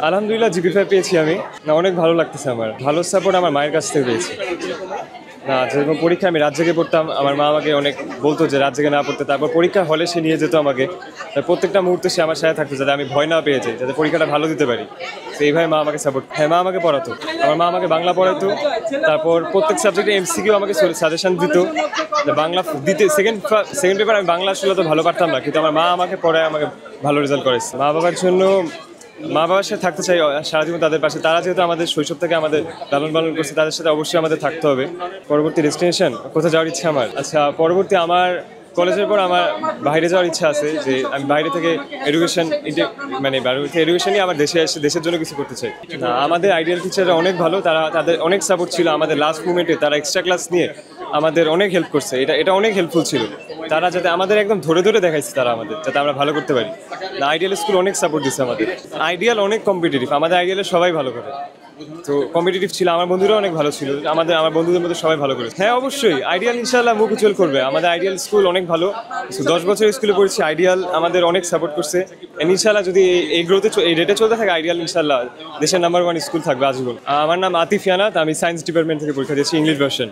আলহামদুলিল্লাহ জিপি 5 পেয়েছি আমি। না, অনেক ভালো লাগতেছে আমার। ভালো সাপোর্ট আমার মায়ের কাছ থেকে পেয়েছি। না, যেরকম পরীক্ষা আমি রাত জেগে পড়তাম, আমার মা আমাকে অনেক বলতো যে রাত জেগে না পড়তে। তারপর পরীক্ষা হলে সে নিয়ে যেত আমাকে। প্রত্যেকটা মুহূর্তে সে আমার সাথে থাকতো যাতে আমি ভয় না পেয়ে যাই, যাতে পরীক্ষাটা ভালো দিতে পারি। তো এইভাবে মা আমাকে সাপোর্ট, হ্যাঁ, মা আমাকে পড়াতো। আমার মা আমাকে বাংলা পড়াতো, তারপর প্রত্যেক সাবজেক্টে এমসিকিউ আমাকে সাজেশন দিত। বাংলা দিতে সেকেন্ড পেপার আমি বাংলা আসলে তো ভালো পারতাম না, কিন্তু আমার মা আমাকে পড়ায় আমাকে ভালো রেজাল্ট করেছে। মা বাবার জন্য, মা বাবার সাথে থাকতে চাই সারা জীবন তাদের পাশে। তারা যেহেতু আমাদের শৈশব থেকে আমাদের লালন পালন করছে, তাদের সাথে অবশ্যই আমাদের থাকতে হবে। পরবর্তী ডেস্টিনেশন কোথায় যাওয়ার ইচ্ছা আমার? আচ্ছা, পরবর্তী আমার কলেজের পর আমার বাইরে যাওয়ার ইচ্ছা আছে, যে আমি বাইরে থেকে এডুকেশন মানে এডুকেশন নিয়ে আমার দেশে এসে দেশের জন্য কিছু করতে চাই। না, আমাদের আইডিয়াল টিচাররা অনেক ভালো, তাদের অনেক সাপোর্ট ছিল আমাদের লাস্ট মুভমেন্টে। তারা এক্সট্রা ক্লাস নিয়ে আমাদের অনেক হেল্প করছে, এটা অনেক হেল্পফুল ছিল। তারা যাতে আমাদের একদম ধরে ধরে দেখাইছে, তারা আমাদের যাতে আমরা ভালো করতে পারি। না, আইডিয়াল স্কুল অনেক সাপোর্ট দিচ্ছে আমাদের। আইডিয়াল অনেক কম্পিটিটিভ, আমাদের আইডিয়ালের সবাই ভালো করে। তো কম্পিটিটিভ ছিল, আমার বন্ধুরা অনেক ভালো ছিল, আমার বন্ধুদের মধ্যে সবাই ভালো করে। হ্যাঁ, অবশ্যই আইডিয়াল ইনশাআল্লাহ মুখ উজ্জ্বল করবে। আমাদের আইডিয়াল স্কুল অনেক ভালো, 10 বছর স্কুলে পড়েছি। আইডিয়াল আমাদের অনেক সাপোর্ট করছে। ইনশাআল্লাহ যদি এই গ্রোথে এই রেটে চলতে থাকে, আইডিয়াল ইনশাআল্লাহ দেশের নাম্বার 1 স্কুল থাকবে আজীবন। আমার নাম আতিফ ইয়ানাত, আমি সায়েন্স ডিপার্টমেন্ট থেকে পরীক্ষা দিয়েছি, ইংলিশ ভার্সন।